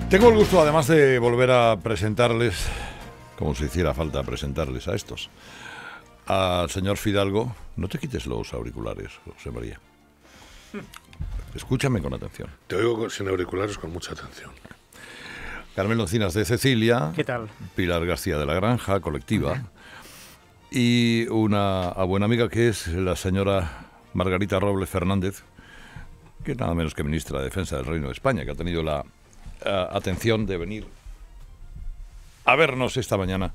Tengo el gusto, además, de volver a presentarles, como si hiciera falta presentarles a estos, al señor Fidalgo. No te quites los auriculares, José María. Escúchame con atención. Te oigo sin auriculares con mucha atención. Carmen Encinas de Cecilia. ¿Qué tal? Pilar García de la Granja, colectiva. Y una buena amiga que es la señora Margarita Robles Fernández, que es nada menos que ministra de Defensa del Reino de España, que ha tenido la atención de venir a vernos esta mañana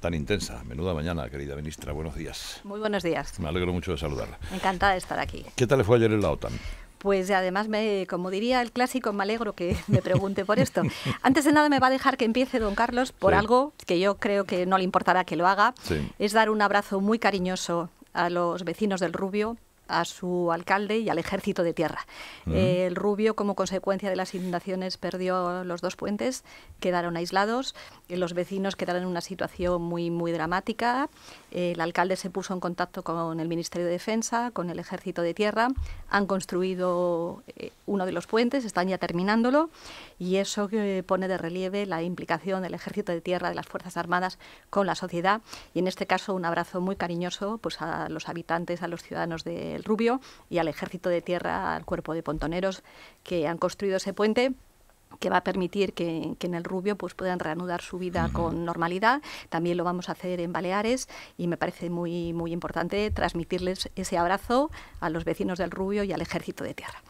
tan intensa. Menuda mañana, querida ministra. Buenos días. Muy buenos días. Me alegro mucho de saludarla. Encantada de estar aquí. ¿Qué tal le fue ayer en la OTAN? Pues además, como diría el clásico, me alegro que me pregunte por esto. Antes de nada me va a dejar que empiece don Carlos por algo que yo creo que no le importará que lo haga. Sí. Es dar un abrazo muy cariñoso a los vecinos del Rubio, a su alcalde y al Ejército de Tierra. El Rubio, como consecuencia de las inundaciones, perdió los dos puentes, quedaron aislados, los vecinos quedaron en una situación muy, muy dramática. El alcalde se puso en contacto con el Ministerio de Defensa, con el Ejército de Tierra, han construido uno de los puentes, están ya terminándolo, y eso pone de relieve la implicación del Ejército de Tierra, de las Fuerzas Armadas, con la sociedad, y en este caso un abrazo muy cariñoso pues, a los habitantes, a los ciudadanos del Rubio y al Ejército de Tierra, al cuerpo de pontoneros que han construido ese puente, que va a permitir que en el Rubio pues puedan reanudar su vida con normalidad. También lo vamos a hacer en Baleares y me parece muy, muy importante transmitirles ese abrazo a los vecinos del Rubio y al Ejército de Tierra.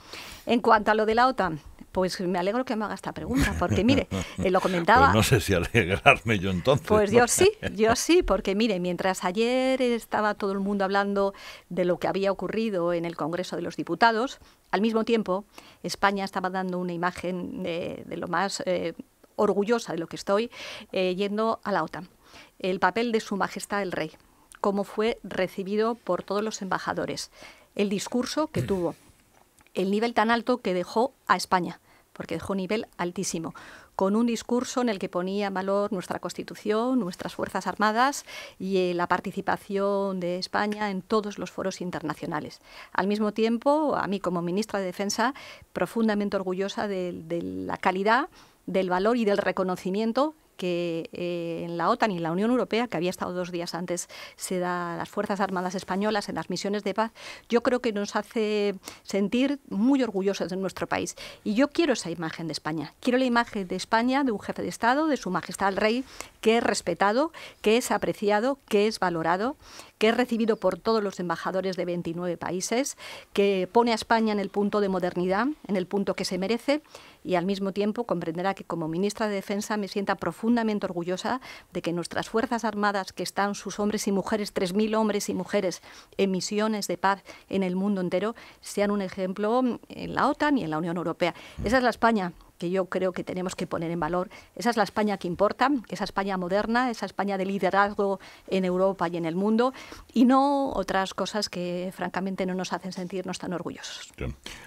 En cuanto a lo de la OTAN, pues me alegro que me haga esta pregunta, porque mire, lo comentaba... Pues no sé si alegrarme yo entonces. Pues yo sí, porque mire, mientras ayer estaba todo el mundo hablando de lo que había ocurrido en el Congreso de los Diputados, al mismo tiempo España estaba dando una imagen de lo más orgullosa de lo que estoy, yendo a la OTAN. El papel de Su Majestad el Rey, cómo fue recibido por todos los embajadores, el discurso que tuvo, el nivel tan alto que dejó a España, porque dejó un nivel altísimo, con un discurso en el que ponía en valor nuestra Constitución, nuestras Fuerzas Armadas y la participación de España en todos los foros internacionales. Al mismo tiempo, a mí como ministra de Defensa, profundamente orgullosa de la calidad, del valor y del reconocimiento que en la OTAN y en la Unión Europea, que había estado 2 días antes, se da a las Fuerzas Armadas españolas en las misiones de paz, yo creo que nos hace sentir muy orgullosos de nuestro país. Y yo quiero esa imagen de España. Quiero la imagen de España, de un jefe de Estado, de Su Majestad el Rey, que es respetado, que es apreciado, que es valorado, que es recibido por todos los embajadores de 29 países, que pone a España en el punto de modernidad, en el punto que se merece, y al mismo tiempo comprenderá que como ministra de Defensa me sienta profundamente orgullosa de que nuestras Fuerzas Armadas, que están sus hombres y mujeres, 3.000 hombres y mujeres en misiones de paz en el mundo entero, sean un ejemplo en la OTAN y en la Unión Europea. Esa es la España que yo creo que tenemos que poner en valor. Esa es la España que importa, esa España moderna, esa España de liderazgo en Europa y en el mundo, y no otras cosas que francamente no nos hacen sentirnos tan orgullosos. Sí,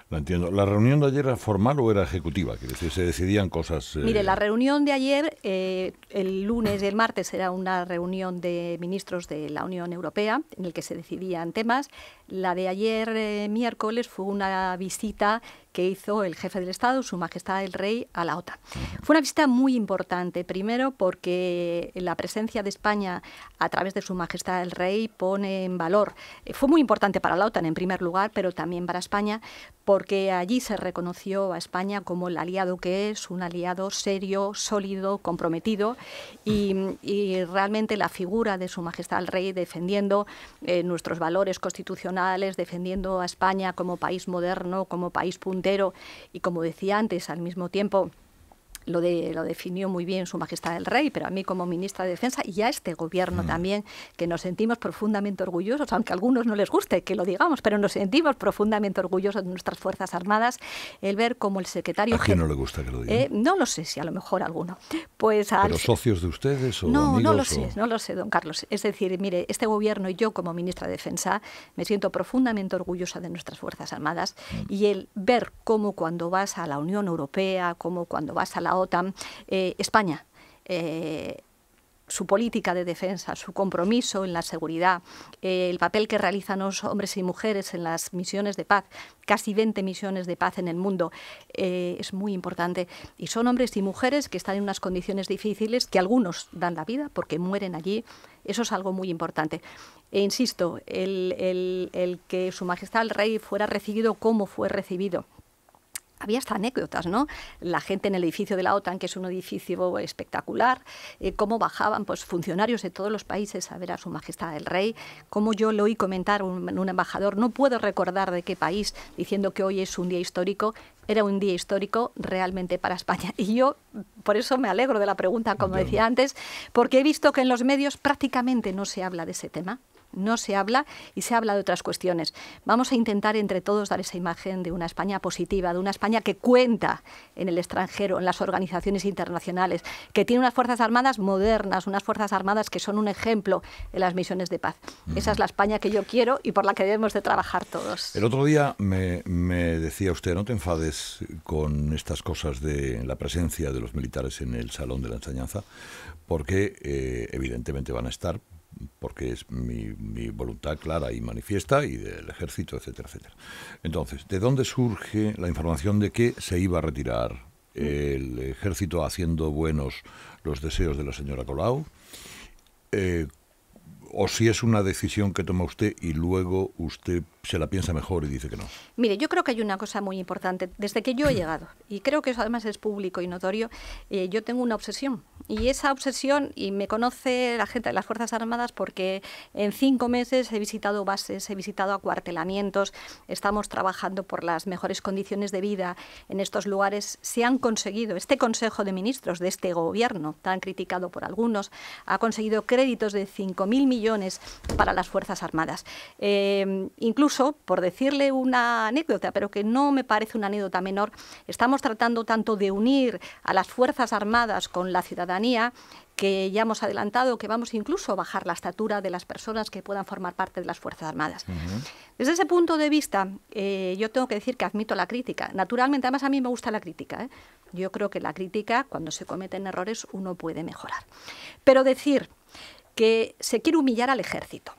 lo entiendo. ¿La reunión de ayer era formal o era ejecutiva? Quiere decir, se decidían cosas... Mire, la reunión de ayer, el lunes y el martes, era una reunión de ministros de la Unión Europea, en el que se decidían temas. La de ayer, miércoles, fue una visita que hizo el jefe del Estado, Su Majestad el Rey, a la OTAN. Fue una visita muy importante, primero porque la presencia de España a través de Su Majestad el Rey pone en valor, fue muy importante para la OTAN en primer lugar, pero también para España, porque allí se reconoció a España como el aliado que es, un aliado serio, sólido, comprometido, y realmente la figura de Su Majestad el Rey defendiendo nuestros valores constitucionales, defendiendo a España como país moderno, como país puntero, y como decía antes, al mismo tiempo lo definió muy bien Su Majestad el Rey, pero a mí como ministra de Defensa y a este gobierno también, que nos sentimos profundamente orgullosos, aunque a algunos no les guste que lo digamos, pero nos sentimos profundamente orgullosos de nuestras Fuerzas Armadas, el ver cómo el secretario... ¿A quién no le gusta que lo digan? No lo sé, si a lo mejor alguno. Pues ¿Pero socios de ustedes o no, amigos? No lo sé, don Carlos. Es decir, mire, este gobierno y yo como ministra de Defensa me siento profundamente orgullosa de nuestras Fuerzas Armadas y el ver cómo cuando vas a la Unión Europea, cómo cuando vas a la OTAN, España su política de defensa, su compromiso en la seguridad, el papel que realizan los hombres y mujeres en las misiones de paz, casi 20 misiones de paz en el mundo, es muy importante. Y son hombres y mujeres que están en unas condiciones difíciles, que algunos dan la vida porque mueren allí. Eso es algo muy importante. E insisto, el que Su Majestad el Rey fuera recibido como fue recibido. Había hasta anécdotas, ¿no? La gente en el edificio de la OTAN, que es un edificio espectacular, cómo bajaban pues, funcionarios de todos los países a ver a Su Majestad el Rey, cómo yo le oí comentar a un embajador, no puedo recordar de qué país, diciendo que hoy es un día histórico. Era un día histórico realmente para España. Y yo, por eso me alegro de la pregunta, como decía antes, porque he visto que en los medios prácticamente no se habla de ese tema. No se habla y se habla de otras cuestiones. Vamos a intentar entre todos dar esa imagen de una España positiva, de una España que cuenta en el extranjero, en las organizaciones internacionales, que tiene unas Fuerzas Armadas modernas, unas Fuerzas Armadas que son un ejemplo en las misiones de paz. Esa es la España que yo quiero y por la que debemos de trabajar todos. El otro día me decía usted, no te enfades con estas cosas de la presencia de los militares en el Salón de la Enseñanza, porque evidentemente van a estar, porque es mi voluntad clara y manifiesta, y del ejército, etcétera, etcétera. Entonces, ¿de dónde surge la información de que se iba a retirar el ejército haciendo buenos los deseos de la señora Colau? O si es una decisión que toma usted y luego usted se la piensa mejor y dice que no. Mire, yo creo que hay una cosa muy importante. Desde que yo he llegado, y creo que eso además es público y notorio, yo tengo una obsesión. Y esa obsesión, y me conoce la gente de las Fuerzas Armadas porque en 5 meses he visitado bases, he visitado acuartelamientos, estamos trabajando por las mejores condiciones de vida en estos lugares. Se han conseguido, este Consejo de Ministros de este gobierno, tan criticado por algunos, ha conseguido créditos de 5.000 millones para las Fuerzas Armadas. Incluso, por decirle una anécdota, pero que no me parece una anécdota menor, estamos tratando tanto de unir a las Fuerzas Armadas con la ciudadanía, que ya hemos adelantado que vamos incluso a bajar la estatura de las personas que puedan formar parte de las Fuerzas Armadas. Desde ese punto de vista, yo tengo que decir que admito la crítica. Naturalmente, además a mí me gusta la crítica, ¿eh? Yo creo que la crítica, cuando se cometen errores, uno puede mejorar. Pero decir que se quiere humillar al ejército,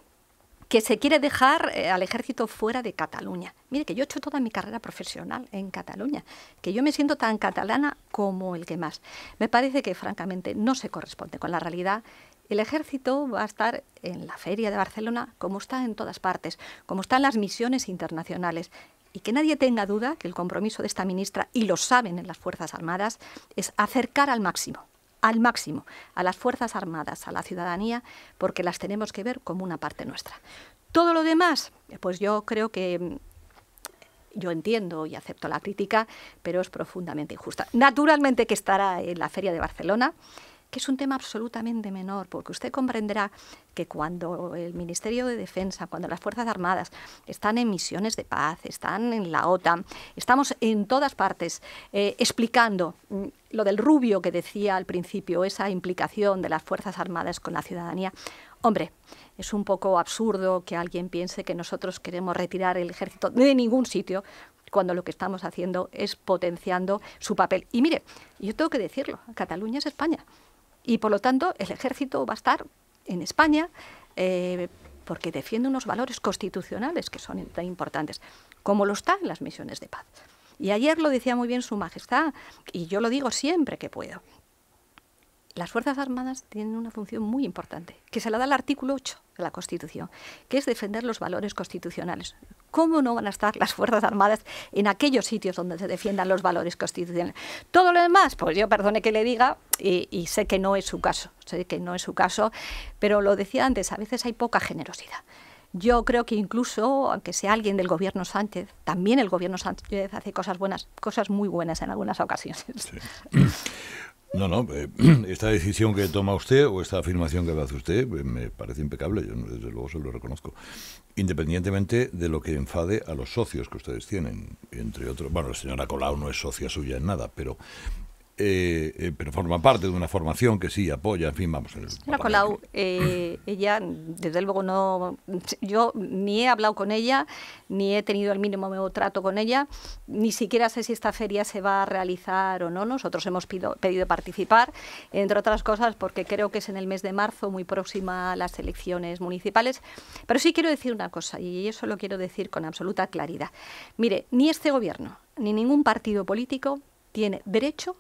que se quiere dejar al ejército fuera de Cataluña. Mire, que yo he hecho toda mi carrera profesional en Cataluña, que yo me siento tan catalana como el que más. Me parece que, francamente, no se corresponde con la realidad. El ejército va a estar en la Feria de Barcelona como está en todas partes, como están las misiones internacionales. Y que nadie tenga duda que el compromiso de esta ministra, y lo saben en las Fuerzas Armadas, es acercar al máximo a las Fuerzas Armadas, a la ciudadanía, porque las tenemos que ver como una parte nuestra. Todo lo demás, pues yo creo que yo entiendo y acepto la crítica, pero es profundamente injusta. Naturalmente que estará en la Feria de Barcelona, que es un tema absolutamente menor, porque usted comprenderá que cuando el Ministerio de Defensa, cuando las Fuerzas Armadas están en misiones de paz, están en la OTAN, estamos en todas partes explicando lo del Rubio que decía al principio, esa implicación de las Fuerzas Armadas con la ciudadanía. Hombre, es un poco absurdo que alguien piense que nosotros queremos retirar el ejército de ningún sitio, cuando lo que estamos haciendo es potenciando su papel. Y mire, yo tengo que decirlo, Cataluña es España. Y por lo tanto el ejército va a estar en España porque defiende unos valores constitucionales que son tan importantes, como lo está en las misiones de paz. Y ayer lo decía muy bien Su Majestad, y yo lo digo siempre que puedo. Las Fuerzas Armadas tienen una función muy importante, que se la da el artículo 8 de la Constitución, que es defender los valores constitucionales. ¿Cómo no van a estar las Fuerzas Armadas en aquellos sitios donde se defiendan los valores constitucionales? Todo lo demás, pues yo perdone que le diga, y sé que no es su caso, pero lo decía antes, a veces hay poca generosidad. Yo creo que incluso, aunque sea alguien del gobierno Sánchez, también el gobierno Sánchez hace cosas buenas, cosas muy buenas en algunas ocasiones. Sí. No, esta decisión que toma usted o esta afirmación que hace usted me parece impecable, yo desde luego se lo reconozco, independientemente de lo que enfade a los socios que ustedes tienen, entre otros. Bueno, la señora Colau no es socia suya en nada, pero pero forma parte de una formación que sí apoya, en fin, vamos. Señora Colau, ella, desde luego no, yo ni he hablado con ella, ni he tenido el mínimo trato con ella, ni siquiera sé si esta feria se va a realizar o no. Nosotros hemos pedido participar, entre otras cosas porque creo que es en el mes de marzo, muy próxima a las elecciones municipales, pero sí quiero decir una cosa, y eso lo quiero decir con absoluta claridad. Mire, ni este gobierno, ni ningún partido político tiene derecho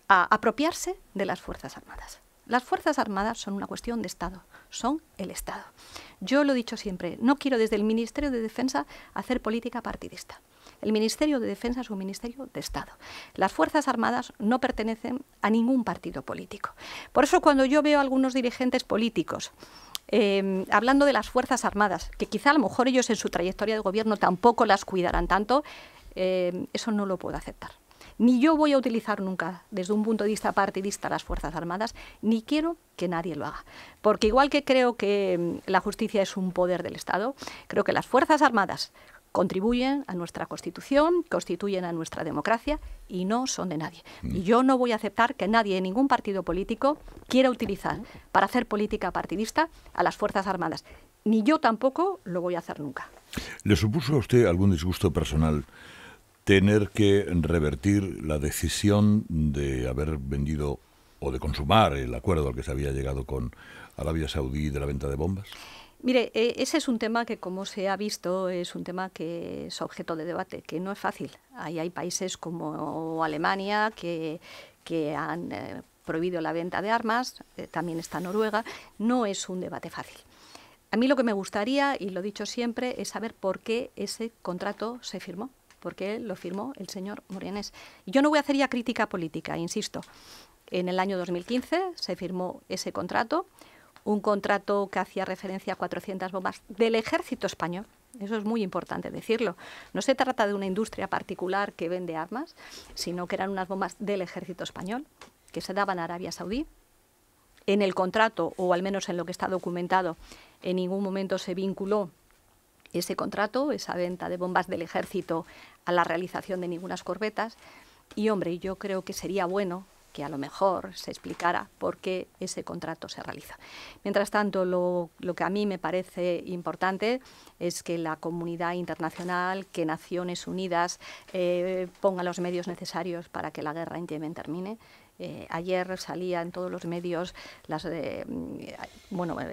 a apropiarse de las Fuerzas Armadas. Las Fuerzas Armadas son una cuestión de Estado, son el Estado. Yo lo he dicho siempre, no quiero desde el Ministerio de Defensa hacer política partidista. El Ministerio de Defensa es un ministerio de Estado. Las Fuerzas Armadas no pertenecen a ningún partido político. Por eso cuando yo veo a algunos dirigentes políticos hablando de las Fuerzas Armadas, que quizá a lo mejor ellos en su trayectoria de gobierno tampoco las cuidarán tanto, eso no lo puedo aceptar. Ni yo voy a utilizar nunca, desde un punto de vista partidista, las Fuerzas Armadas, ni quiero que nadie lo haga. Porque igual que creo que la justicia es un poder del Estado, creo que las Fuerzas Armadas contribuyen a nuestra Constitución, constituyen a nuestra democracia y no son de nadie. Y yo no voy a aceptar que nadie, ningún partido político, quiera utilizar para hacer política partidista a las Fuerzas Armadas. Ni yo tampoco lo voy a hacer nunca. ¿Le supuso a usted algún disgusto personal tener que revertir la decisión de haber vendido o de consumar el acuerdo al que se había llegado con Arabia Saudí de la venta de bombas? Mire, ese es un tema que, como se ha visto, es un tema que es objeto de debate, que no es fácil. Ahí hay países como Alemania que han prohibido la venta de armas, también está Noruega. No es un debate fácil. A mí lo que me gustaría, y lo he dicho siempre, es saber por qué ese contrato se firmó, por qué lo firmó el señor Morenés. Y yo no voy a hacer ya crítica política, insisto. En el año 2015 se firmó ese contrato, un contrato que hacía referencia a 400 bombas del ejército español. Eso es muy importante decirlo. No se trata de una industria particular que vende armas, sino que eran unas bombas del ejército español que se daban a Arabia Saudí. En el contrato, o al menos en lo que está documentado, en ningún momento se vinculó ese contrato, esa venta de bombas del ejército, a la realización de ninguna corbetas. Y, hombre, yo creo que sería bueno que a lo mejor se explicara por qué ese contrato se realiza. Mientras tanto, lo que a mí me parece importante es que la comunidad internacional, que Naciones Unidas ponga los medios necesarios para que la guerra en Yemen termine. Ayer salía en todos los medios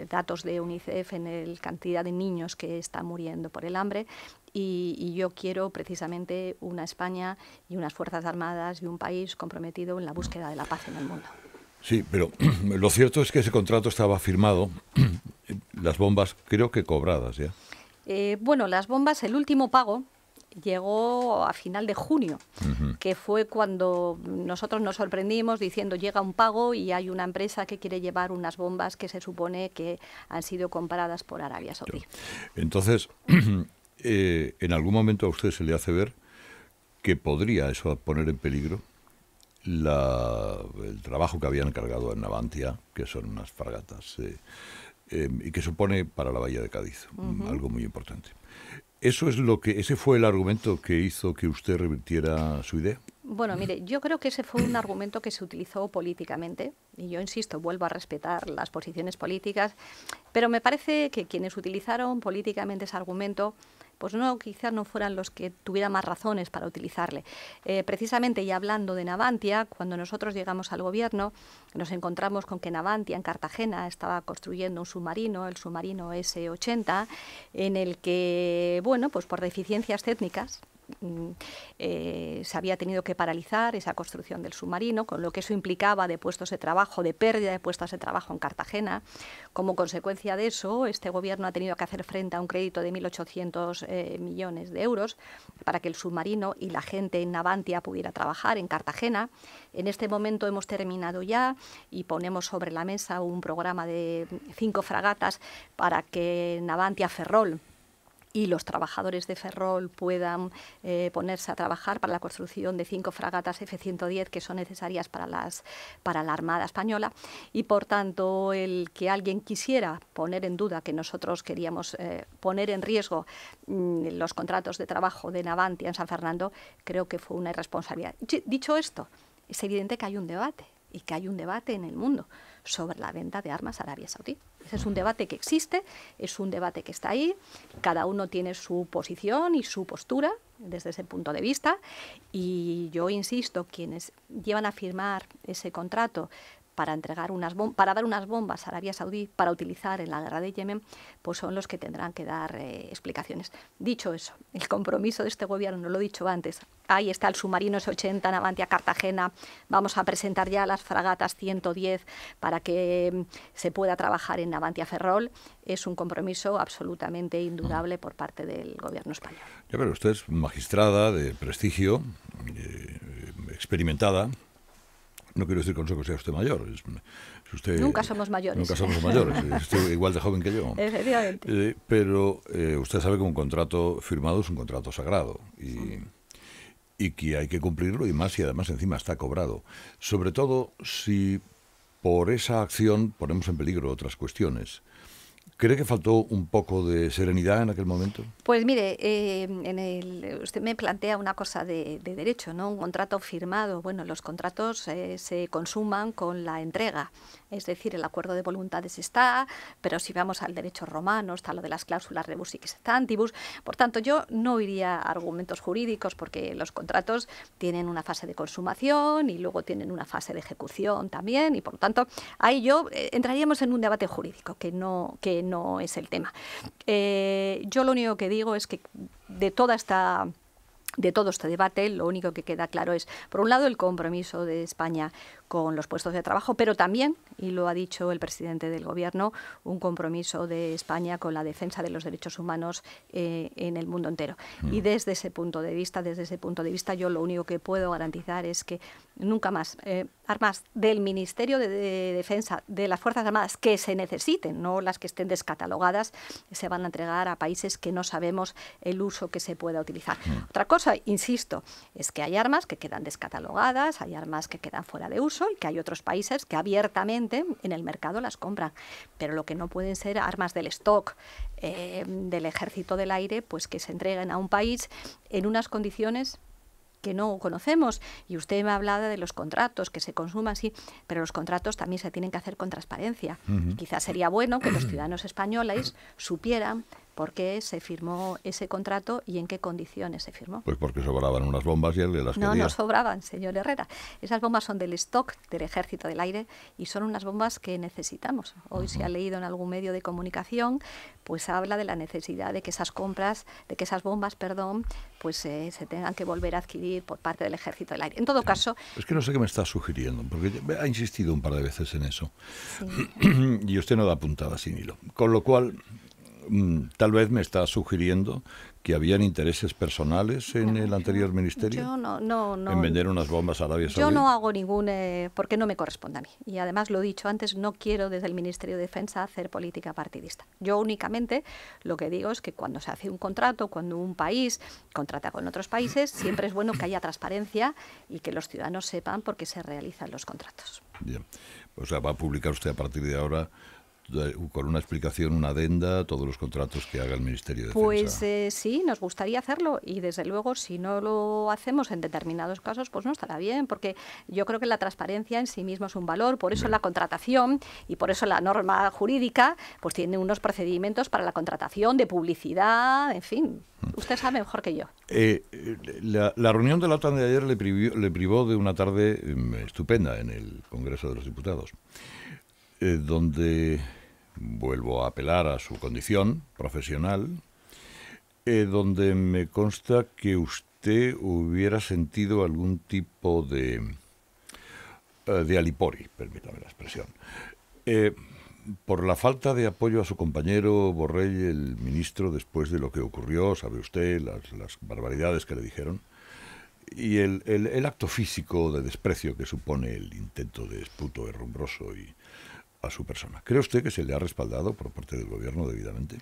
datos de UNICEF en la cantidad de niños que están muriendo por el hambre. Y yo quiero precisamente una España y unas Fuerzas Armadas y un país comprometido en la búsqueda de la paz en el mundo. Sí, pero lo cierto es que ese contrato estaba firmado, las bombas creo que cobradas ya. Las bombas, el último pago llegó a final de junio, que fue cuando nosotros nos sorprendimos diciendo llega un pago y hay una empresa que quiere llevar unas bombas que se supone que han sido compradas por Arabia Saudí. Entonces, en algún momento a usted se le hace ver que podría eso poner en peligro el trabajo que habían encargado en Navantia, que son unas fragatas, y que supone para la Bahía de Cádiz algo muy importante. ¿Ese fue el argumento que hizo que usted revirtiera su idea? Bueno, mire, yo creo que ese fue un argumento que se utilizó políticamente, y yo insisto, vuelvo a respetar las posiciones políticas, pero me parece que quienes utilizaron políticamente ese argumento, pues quizás no fueran los que tuvieran más razones para utilizarle. Precisamente, y hablando de Navantia, cuando nosotros llegamos al gobierno, nos encontramos con que Navantia, en Cartagena, estaba construyendo un submarino, el submarino S-80, en el que, pues por deficiencias técnicas, se había tenido que paralizar esa construcción del submarino, con lo que eso implicaba de puestos de trabajo, de pérdida de puestos de trabajo en Cartagena. Como consecuencia de eso, este gobierno ha tenido que hacer frente a un crédito de 1.800 millones de euros para que el submarino y la gente en Navantia pudiera trabajar en Cartagena. En este momento hemos terminado ya y ponemos sobre la mesa un programa de 5 fragatas para que Navantia Ferrol y los trabajadores de Ferrol puedan ponerse a trabajar para la construcción de 5 fragatas F-110 que son necesarias para la Armada Española. Y, por tanto, el que alguien quisiera poner en duda que nosotros queríamos poner en riesgo los contratos de trabajo de Navantia en San Fernando, creo que fue una irresponsabilidad. Dicho esto, es evidente que hay un debate, y que hay un debate en el mundo sobre la venta de armas a Arabia Saudí. Ese es un debate que existe, es un debate que está ahí, cada uno tiene su posición y su postura desde ese punto de vista, y yo insisto, quienes llevan a firmar ese contrato para entregar para dar unas bombas a Arabia Saudí para utilizar en la guerra de Yemen, pues son los que tendrán que dar explicaciones. Dicho eso, el compromiso de este gobierno, lo he dicho antes, ahí está el submarino S-80 Navantia Cartagena, vamos a presentar ya las fragatas 110 para que se pueda trabajar en Navantia Ferrol, es un compromiso absolutamente indudable por parte del gobierno español. Ya, pero usted es magistrada de prestigio, experimentada. No quiero decir con eso que sea usted mayor. Usted, nunca somos mayores. Nunca somos mayores. Es usted igual de joven que yo. Efectivamente. Pero usted sabe que un contrato firmado es un contrato sagrado y que hay que cumplirlo, y más si además encima está cobrado. Sobre todo si por esa acción ponemos en peligro otras cuestiones. ¿Cree que faltó un poco de serenidad en aquel momento? Pues mire, usted me plantea una cosa de derecho, ¿no? Un contrato firmado. Bueno, los contratos se consuman con la entrega. Es decir, el acuerdo de voluntades está, pero si vamos al derecho romano, está lo de las cláusulas rebus sic stantibus. Por tanto, yo no iría a argumentos jurídicos, porque los contratos tienen una fase de consumación y luego tienen una fase de ejecución también, y por lo tanto, ahí entraríamos en un debate jurídico que no es el tema. Yo lo único que digo es que de todo este debate, lo único que queda claro es, por un lado, el compromiso de España con los puestos de trabajo, pero también, y lo ha dicho el presidente del Gobierno, un compromiso de España con la defensa de los derechos humanos en el mundo entero. Y desde ese punto de vista, yo lo único que puedo garantizar es que nunca más armas del Ministerio de Defensa, de las Fuerzas Armadas, que se necesiten, no las que estén descatalogadas, se van a entregar a países que no sabemos el uso que se pueda utilizar. Otra cosa, insisto, es que hay armas que quedan descatalogadas, hay armas que quedan fuera de uso, y que hay otros países que abiertamente en el mercado las compran. Pero lo que no pueden ser armas del stock del Ejército del Aire, pues que se entreguen a un país en unas condiciones que no conocemos. Y usted me ha hablado de los contratos, que se consuman, sí, pero los contratos también se tienen que hacer con transparencia. Quizás sería bueno que los ciudadanos españoles supieran por qué se firmó ese contrato y en qué condiciones se firmó. Pues porque sobraban unas bombas y él las quería. No sobraban, señor Herrera. Esas bombas son del stock del Ejército del Aire y son unas bombas que necesitamos. Hoy se ha leído en algún medio de comunicación, pues habla de la necesidad de que esas bombas, pues se tengan que volver a adquirir por parte del Ejército del Aire. En todo caso... Es que no sé qué me está sugiriendo, porque ha insistido un par de veces en eso. Sí. Y usted no da puntada sin hilo. Con lo cual, tal vez me está sugiriendo que habían intereses personales en el anterior ministerio. Yo no. En vender unas bombas a Arabia Saudí. Yo no hago porque no me corresponde a mí. Y además, lo he dicho antes, no quiero desde el Ministerio de Defensa hacer política partidista. Yo únicamente lo que digo es que cuando se hace un contrato, cuando un país contrata con otros países, siempre es bueno que haya transparencia y que los ciudadanos sepan por qué se realizan los contratos. Bien. O sea, va a publicar usted a partir de ahora, con una explicación, una adenda, todos los contratos que haga el Ministerio de Defensa. Pues sí, nos gustaría hacerlo, y desde luego si no lo hacemos en determinados casos, pues no estará bien, porque yo creo que la transparencia en sí mismo es un valor, por eso la contratación y por eso la norma jurídica pues tiene unos procedimientos para la contratación, de publicidad, en fin, usted sabe mejor que yo. La reunión de la OTAN de ayer le privó de una tarde estupenda en el Congreso de los Diputados, donde vuelvo a apelar a su condición profesional, donde me consta que usted hubiera sentido algún tipo de alipori, permítame la expresión, por la falta de apoyo a su compañero Borrell, el ministro, después de lo que ocurrió, sabe usted, las barbaridades que le dijeron, y el acto físico de desprecio que supone el intento de esputo herrumbroso y a su persona. ¿Cree usted que se le ha respaldado por parte del Gobierno debidamente?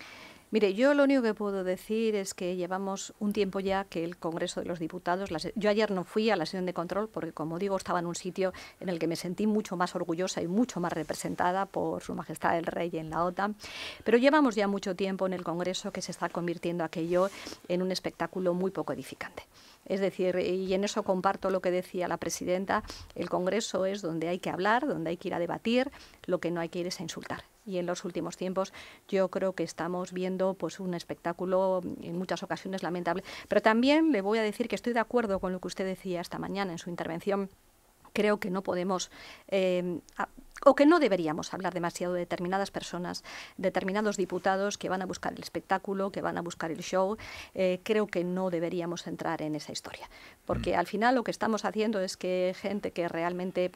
Mire, yo lo único que puedo decir es que llevamos un tiempo ya que el Congreso de los Diputados... Yo ayer no fui a la sesión de control porque, como digo, estaba en un sitio en el que me sentí mucho más orgullosa y mucho más representada por Su Majestad el Rey en la OTAN, pero llevamos ya mucho tiempo en el Congreso que se está convirtiendo aquello en un espectáculo muy poco edificante. Es decir, y en eso comparto lo que decía la presidenta, el Congreso es donde hay que hablar, donde hay que ir a debatir, lo que no hay que ir es a insultar. Y en los últimos tiempos yo creo que estamos viendo pues un espectáculo en muchas ocasiones lamentable. Pero también le voy a decir que estoy de acuerdo con lo que usted decía esta mañana en su intervención. Creo que no podemos o que no deberíamos hablar demasiado de determinadas personas, determinados diputados que van a buscar el espectáculo, que van a buscar el show. Creo que no deberíamos entrar en esa historia, porque al final lo que estamos haciendo es que gente que realmente,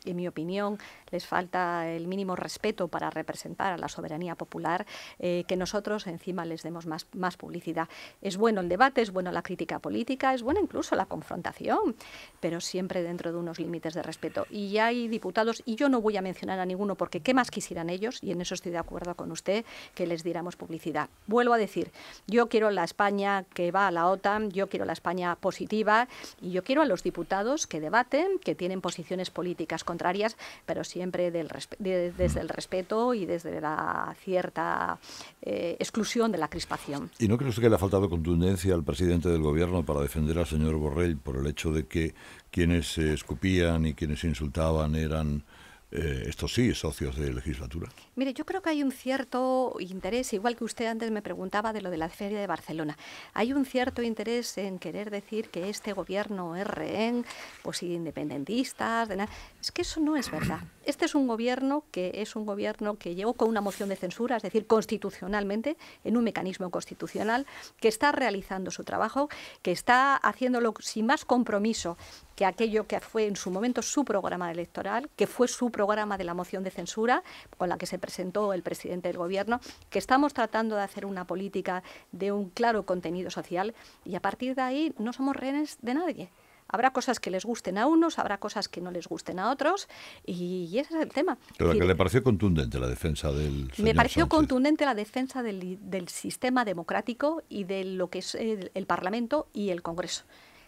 en mi opinión, les falta el mínimo respeto para representar a la soberanía popular, que nosotros encima les demos más publicidad. Es bueno el debate, es bueno la crítica política, es buena incluso la confrontación, pero siempre dentro de unos límites de respeto. Y hay diputados, y yo no voy a mencionar a ninguno porque qué más quisieran ellos, y en eso estoy de acuerdo con usted, que les diéramos publicidad. Vuelvo a decir, yo quiero la España que va a la OTAN, yo quiero la España positiva, y yo quiero a los diputados que debaten, que tienen posiciones políticas contrarias, pero siempre desde el respeto y desde la cierta exclusión de la crispación. ¿Y no cree usted que le ha faltado contundencia al presidente del Gobierno para defender al señor Borrell por el hecho de que quienes se escupían y quienes se insultaban eran, estos sí, socios de legislatura? Mire, yo creo que hay un cierto interés, igual que usted antes me preguntaba de lo de la Feria de Barcelona, hay un cierto interés en querer decir que este gobierno es rehén, pues independentistas, es que eso no es verdad. Este es un gobierno que llegó con una moción de censura, es decir, constitucionalmente, en un mecanismo constitucional, que está realizando su trabajo, que está haciéndolo sin más compromiso que aquello que fue en su momento su programa electoral, que fue su programa de la moción de censura, con la que se presentó el presidente del Gobierno, que estamos tratando de hacer una política de un claro contenido social, y a partir de ahí no somos rehenes de nadie. Habrá cosas que les gusten a unos, habrá cosas que no les gusten a otros, y ese es el tema. Pero que le pareció contundente la defensa del señor Me pareció Sánchez. contundente la defensa del sistema democrático y de lo que es el Parlamento y el Congreso.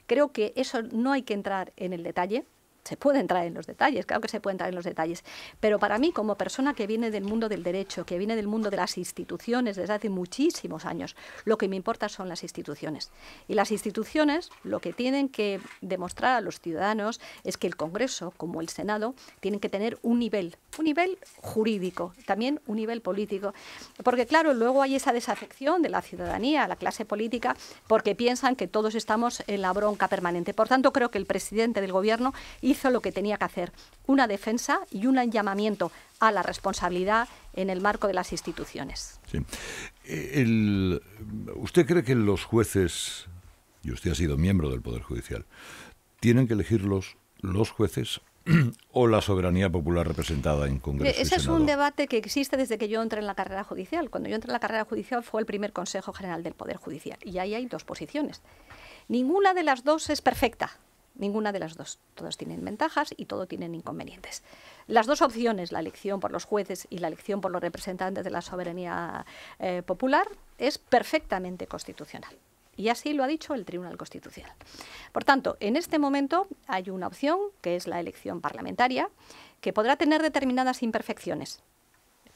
Creo que eso no hay que entrar en el detalle. Se puede entrar en los detalles, claro que se puede entrar en los detalles, pero para mí, como persona que viene del mundo del derecho, que viene del mundo de las instituciones desde hace muchísimos años, lo que me importa son las instituciones. Y las instituciones lo que tienen que demostrar a los ciudadanos es que el Congreso, como el Senado, tienen que tener un nivel jurídico, también un nivel político, porque claro, luego hay esa desafección de la ciudadanía, la clase política, porque piensan que todos estamos en la bronca permanente. Por tanto, creo que el presidente del Gobierno hizo lo que tenía que hacer, una defensa y un llamamiento a la responsabilidad en el marco de las instituciones. Sí. ¿Usted cree que los jueces, y usted ha sido miembro del Poder Judicial, tienen que elegir los jueces o la soberanía popular representada en Congreso y Ese es Senado? un debate que existe desde que yo entré en la carrera judicial. Cuando yo entré en la carrera judicial fue el primer Consejo General del Poder Judicial, y ahí hay dos posiciones. Ninguna de las dos es perfecta. Ninguna de las dos. Todos tienen ventajas y todos tienen inconvenientes. Las dos opciones, la elección por los jueces y la elección por los representantes de la soberanía popular, es perfectamente constitucional. Y así lo ha dicho el Tribunal Constitucional. Por tanto, en este momento hay una opción, que es la elección parlamentaria, que podrá tener determinadas imperfecciones,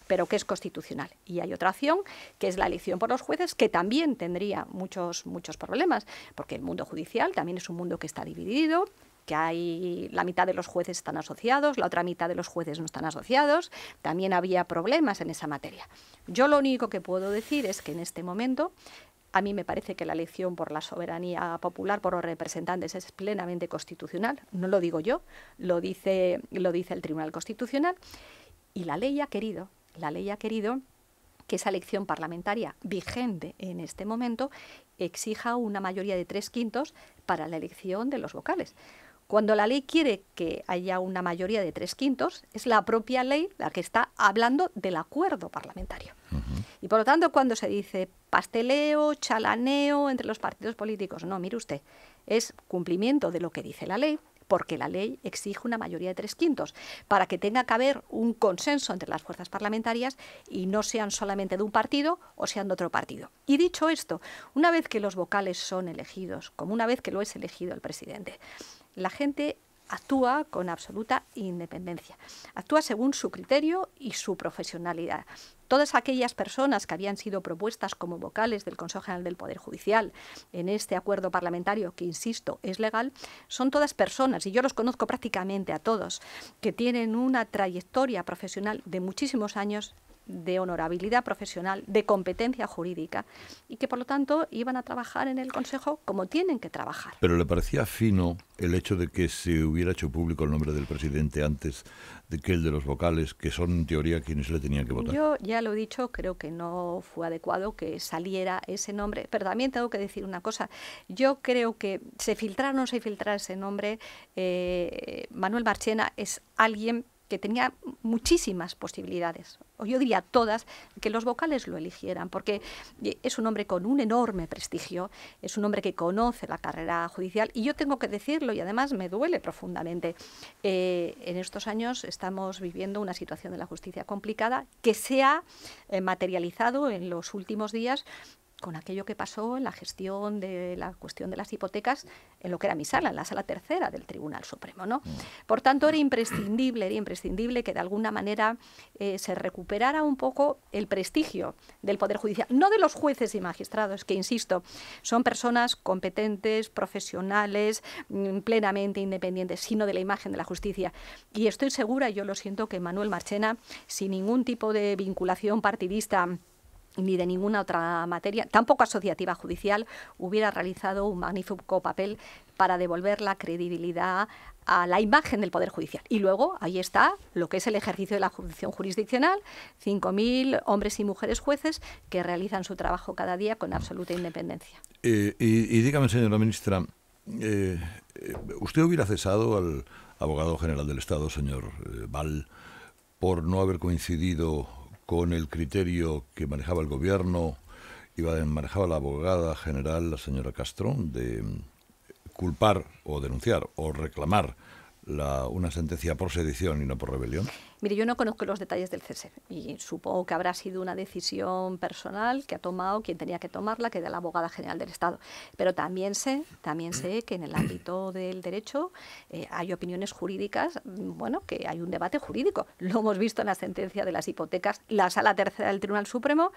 pero que es constitucional. Y hay otra opción, que es la elección por los jueces, que también tendría muchos problemas, porque el mundo judicial también es un mundo que está dividido, que hay la mitad de los jueces están asociados, la otra mitad de los jueces no están asociados, también había problemas en esa materia. Yo lo único que puedo decir es que en este momento a mí me parece que la elección por la soberanía popular, por los representantes, es plenamente constitucional. No lo digo yo, lo dice el Tribunal Constitucional, y la ley ha querido que esa elección parlamentaria vigente en este momento exija una mayoría de 3/5 para la elección de los vocales. Cuando la ley quiere que haya una mayoría de 3/5, es la propia ley la que está hablando del acuerdo parlamentario. Y por lo tanto, cuando se dice pasteleo, chalaneo entre los partidos políticos, no, mire usted, es cumplimiento de lo que dice la ley, porque la ley exige una mayoría de 3/5 para que tenga que haber un consenso entre las fuerzas parlamentarias y no sean solamente de un partido o sean de otro partido. Y dicho esto, una vez que los vocales son elegidos, como una vez que lo es elegido el presidente, la gente actúa con absoluta independencia, actúa según su criterio y su profesionalidad. todas aquellas personas que habían sido propuestas como vocales del Consejo General del Poder Judicial en este acuerdo parlamentario, que insisto, es legal, son todas personas, y yo los conozco prácticamente a todos, que tienen una trayectoria profesional de muchísimos años, de honorabilidad profesional, de competencia jurídica, y que por lo tanto iban a trabajar en el Consejo como tienen que trabajar. ¿Pero le parecía fino el hecho de que se hubiera hecho público el nombre del presidente antes de que el de los vocales, que son en teoría quienes le tenían que votar? Yo ya lo he dicho, creo que no fue adecuado que saliera ese nombre, pero también tengo que decir una cosa. Yo creo que se filtrara o no se filtrara ese nombre, Manuel Marchena es alguien que tenía muchísimas posibilidades, o yo diría todas, que los vocales lo eligieran, porque es un hombre con un enorme prestigio, es un hombre que conoce la carrera judicial, y yo tengo que decirlo, y además me duele profundamente. En estos años estamos viviendo una situación de la justicia complicada que se ha materializado en los últimos días con aquello que pasó en la gestión de la cuestión de las hipotecas en lo que era mi sala, en la sala tercera del Tribunal Supremo, ¿no? Por tanto, era imprescindible que de alguna manera se recuperara un poco el prestigio del Poder Judicial, no de los jueces y magistrados, que, insisto, son personas competentes, profesionales, plenamente independientes, sino de la imagen de la justicia. Y estoy segura, yo lo siento, que Manuel Marchena, sin ningún tipo de vinculación partidista ni de ninguna otra materia, tampoco asociativa judicial, hubiera realizado un magnífico papel para devolver la credibilidad a la imagen del Poder Judicial. Y luego, ahí está lo que es el ejercicio de la función jurisdiccional, 5.000 hombres y mujeres jueces que realizan su trabajo cada día con absoluta independencia. Y dígame, señora ministra, ¿usted hubiera cesado al abogado general del Estado, señor Val, por no haber coincidido con el criterio que manejaba el gobierno y manejaba la abogada general, la señora Castro, de culpar o denunciar o reclamar una sentencia por sedición y no por rebelión? Mire, yo no conozco los detalles del cese y supongo que habrá sido una decisión personal que ha tomado quien tenía que tomarla, que era la abogada general del Estado. Pero también sé que en el ámbito del derecho hay opiniones jurídicas, bueno, que hay un debate jurídico. Lo hemos visto en la sentencia de las hipotecas, la Sala Tercera del Tribunal Supremo,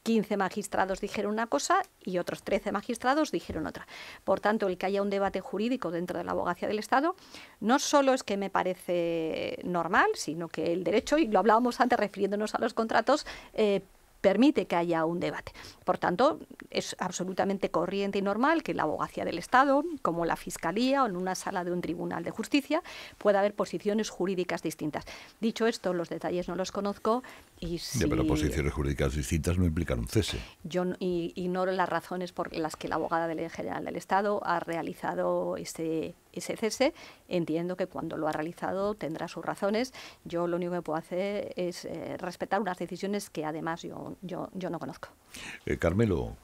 15 magistrados dijeron una cosa y otros 13 magistrados dijeron otra. Por tanto, el que haya un debate jurídico dentro de la abogacía del Estado no solo es que me parece normal, sino que el derecho, y lo hablábamos antes refiriéndonos a los contratos, permite que haya un debate. Por tanto, es absolutamente corriente y normal que la abogacía del Estado, como la Fiscalía o en una sala de un tribunal de justicia, pueda haber posiciones jurídicas distintas. Dicho esto, los detalles no los conozco y si... Pero posiciones jurídicas distintas no implican un cese. Yo ignoro las razones por las que la abogada general del Estado ha realizado ese cese. Entiendo que cuando lo ha realizado tendrá sus razones. Yo lo único que puedo hacer es respetar unas decisiones que además yo no conozco. Carmelo.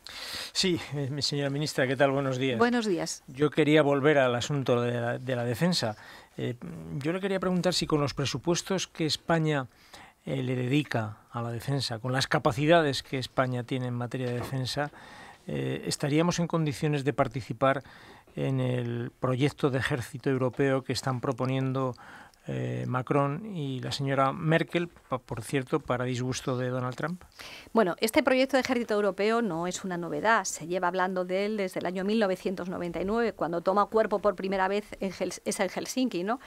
Sí, señora ministra, ¿qué tal? Buenos días. Buenos días. Yo quería volver al asunto de la defensa. Yo le quería preguntar si con los presupuestos que España le dedica a la defensa, con las capacidades que España tiene en materia de defensa, estaríamos en condiciones de participar en el proyecto de ejército europeo que están proponiendo Macron y la señora Merkel, por cierto, para disgusto de Donald Trump. Bueno, este proyecto de ejército europeo no es una novedad. Se lleva hablando de él desde el año 1999, cuando toma cuerpo por primera vez es en Helsinki, ¿no?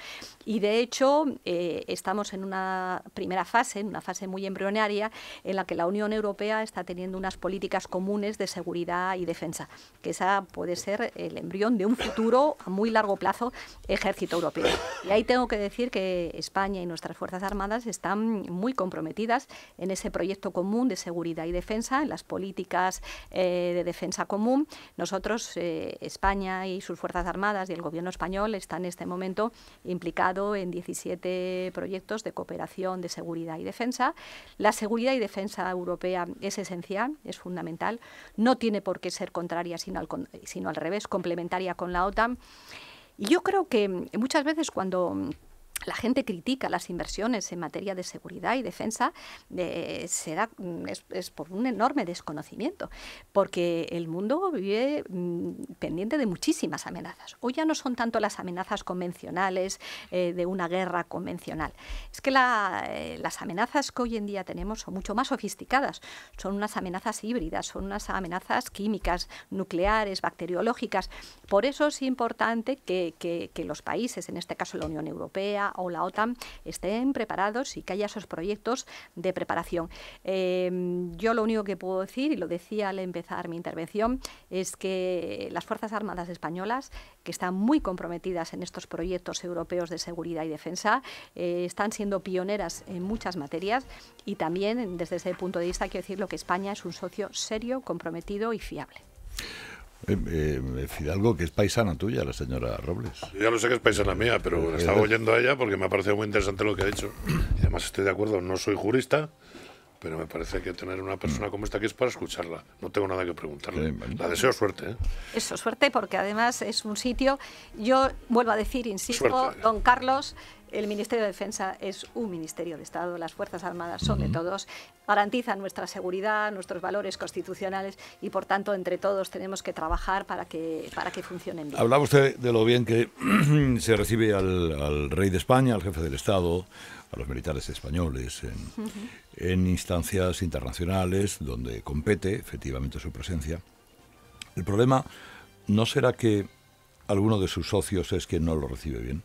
Y de hecho estamos en una primera fase, en una fase muy embrionaria, en la que la Unión Europea está teniendo unas políticas comunes de seguridad y defensa, que esa puede ser el embrión de un futuro a muy largo plazo ejército europeo. Y ahí tengo que decir que España y nuestras Fuerzas Armadas están muy comprometidas en ese proyecto común de seguridad y defensa, en las políticas de defensa común. Nosotros, España y sus Fuerzas Armadas y el Gobierno español están en este momento implicado en 17 proyectos de cooperación de seguridad y defensa. La seguridad y defensa europea es esencial, es fundamental, no tiene por qué ser contraria, sino al revés, complementaria con la OTAN. Y yo creo que muchas veces cuando la gente critica las inversiones en materia de seguridad y defensa, es por un enorme desconocimiento, porque el mundo vive pendiente de muchísimas amenazas. Hoy ya no son tanto las amenazas convencionales de una guerra convencional. Es que las amenazas que hoy en día tenemos son mucho más sofisticadas. Son unas amenazas híbridas, son unas amenazas químicas, nucleares, bacteriológicas. Por eso es importante que los países, en este caso la Unión Europea o la OTAN, estén preparados y que haya esos proyectos de preparación. Yo lo único que puedo decir, y lo decía al empezar mi intervención, es que las Fuerzas Armadas españolas, que están muy comprometidas en estos proyectos europeos de seguridad y defensa, están siendo pioneras en muchas materias, y también desde ese punto de vista quiero decirlo que España es un socio serio, comprometido y fiable. Fidalgo, que es paisana tuya, la señora Robles. Yo ya lo sé que es paisana mía, pero estaba oyendo a ella porque me ha parecido muy interesante lo que ha dicho. Y además estoy de acuerdo, no soy jurista, pero me parece que tener una persona como esta aquí es para escucharla. No tengo nada que preguntarle. La deseo suerte, ¿eh? Eso, suerte, porque además es un sitio, yo vuelvo a decir, insisto, Suerte. don Carlos, el Ministerio de Defensa es un Ministerio de Estado, las Fuerzas Armadas son de todos, garantizan nuestra seguridad, nuestros valores constitucionales, y por tanto entre todos tenemos que trabajar para que funcionen bien. Hablaba usted de lo bien que se recibe al rey de España, al jefe del Estado, a los militares españoles en instancias internacionales donde compete efectivamente su presencia. El problema no será que alguno de sus socios es quien no lo recibe bien.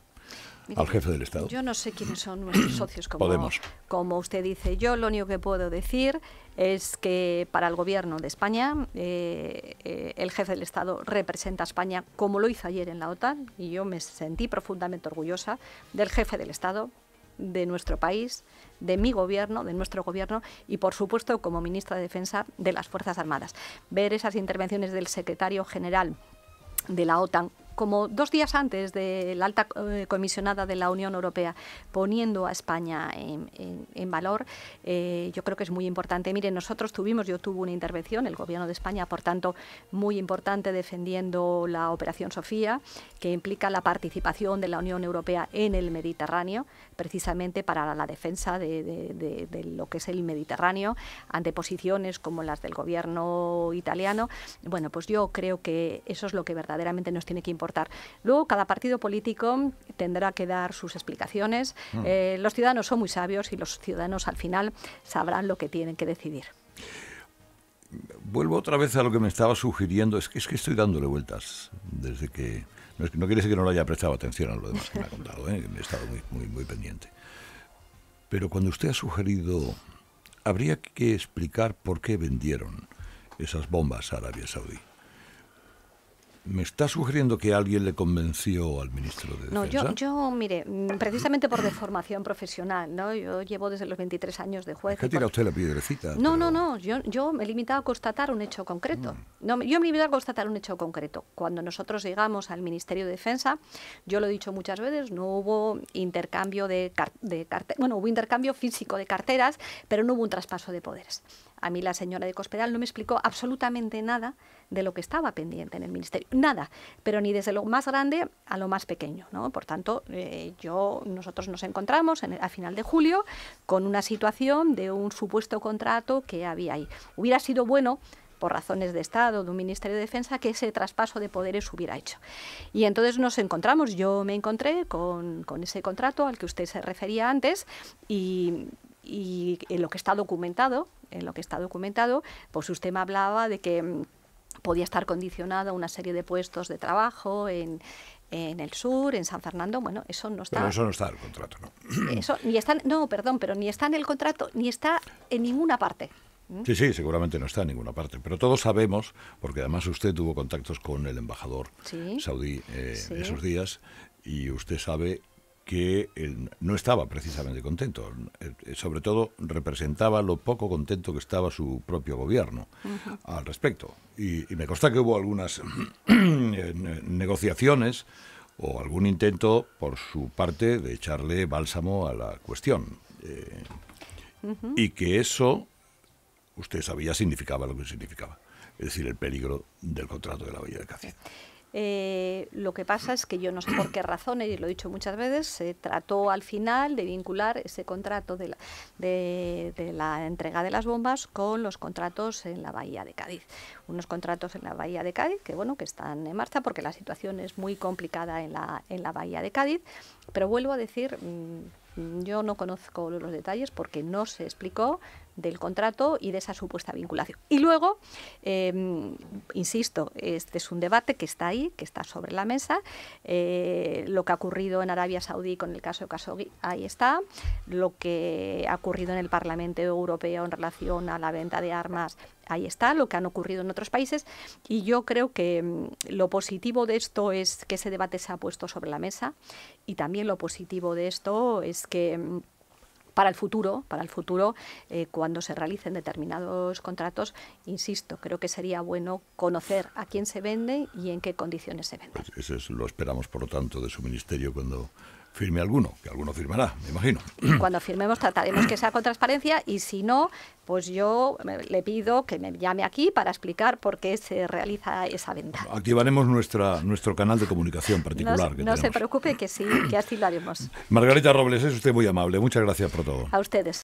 Mire, al jefe del Estado. Yo no sé quiénes son nuestros socios, Podemos. Como usted dice. Yo lo único que puedo decir es que para el Gobierno de España el jefe del Estado representa a España como lo hizo ayer en la OTAN, y yo me sentí profundamente orgullosa del jefe del Estado, de nuestro país, de mi gobierno, de nuestro gobierno, y por supuesto como ministra de Defensa de las Fuerzas Armadas. Ver esas intervenciones del secretario general de la OTAN, como 2 días antes de la alta comisionada de la Unión Europea, poniendo a España en valor, yo creo que es muy importante. Miren, yo tuve una intervención, el Gobierno de España, por tanto, muy importante, defendiendo la Operación Sofía, que implica la participación de la Unión Europea en el Mediterráneo, precisamente para la defensa de lo que es el Mediterráneo, ante posiciones como las del Gobierno italiano. Bueno, pues yo creo que eso es lo que verdaderamente nos tiene que importar. Luego, cada partido político tendrá que dar sus explicaciones. Los ciudadanos son muy sabios y los ciudadanos al final sabrán lo que tienen que decidir. Vuelvo otra vez a lo que me estaba sugiriendo. Es que estoy dándole vueltas desde que... No quiere decir que no le haya prestado atención a lo demás que me ha contado, ¿eh? Me he estado muy pendiente. Pero cuando usted ha sugerido, habría que explicar por qué vendieron esas bombas a Arabia Saudí. ¿Me está sugiriendo que alguien le convenció al ministro de Defensa? No, yo mire, precisamente por deformación profesional, ¿no? Yo llevo desde los 23 años de juez. ¿Qué tira usted la piedrecita? No, yo me he limitado a constatar un hecho concreto. Yo me he limitado a constatar un hecho concreto. Cuando nosotros llegamos al Ministerio de Defensa, yo lo he dicho muchas veces, no hubo intercambio hubo intercambio físico de carteras, pero no hubo un traspaso de poderes. A mí la señora de Cospedal no me explicó absolutamente nada de lo que estaba pendiente en el Ministerio. Nada, pero ni desde lo más grande a lo más pequeño, ¿no? Por tanto, nosotros nos encontramos a final de julio con una situación de un supuesto contrato que había ahí. Hubiera sido bueno, por razones de Estado, de un Ministerio de Defensa, que ese traspaso de poderes hubiera hecho. Y entonces nos encontramos, yo me encontré con ese contrato al que usted se refería antes, y en lo que está documentado, pues usted me hablaba de que podía estar condicionado a una serie de puestos de trabajo en el sur, en San Fernando. Bueno, eso no está. Pero eso no está en el contrato, ¿no? Eso ni está, pero ni está en el contrato, ni está en ninguna parte. Sí, seguramente no está en ninguna parte, pero todos sabemos, porque además usted tuvo contactos con el embajador saudí esos días, y usted sabe que él no estaba precisamente contento. Sobre todo representaba lo poco contento que estaba su propio gobierno al respecto. Y me consta que hubo algunas negociaciones o algún intento por su parte de echarle bálsamo a la cuestión. Y que eso, usted sabía, significaba lo que significaba. Es decir, el peligro del contrato de la Bahía de Cáceres. Lo que pasa es que yo no sé por qué razón, y lo he dicho muchas veces, se trató al final de vincular ese contrato de la entrega de las bombas con los contratos en la Bahía de Cádiz. Unos contratos en la Bahía de Cádiz que, bueno, que están en marcha porque la situación es muy complicada en la Bahía de Cádiz, pero vuelvo a decir, yo no conozco los detalles porque no se explicó del contrato y de esa supuesta vinculación. Y luego, insisto, este es un debate que está ahí, que está sobre la mesa. Lo que ha ocurrido en Arabia Saudí con el caso de Khashoggi, ahí está. Lo que ha ocurrido en el Parlamento Europeo en relación a la venta de armas, ahí está. Lo que han ocurrido en otros países. Y yo creo que lo positivo de esto es que ese debate se ha puesto sobre la mesa, y también lo positivo de esto es que para el futuro, cuando se realicen determinados contratos, insisto, creo que sería bueno conocer a quién se vende y en qué condiciones se vende. Pues eso lo esperamos, por lo tanto, de su ministerio cuando firme alguno, que alguno firmará, me imagino. Cuando firmemos trataremos que sea con transparencia, y si no, pues yo le pido que me llame aquí para explicar por qué se realiza esa venta. Activaremos nuestro canal de comunicación particular. No se preocupe, que sí, que así lo haremos. Margarita Robles, es usted muy amable. Muchas gracias por todo. A ustedes.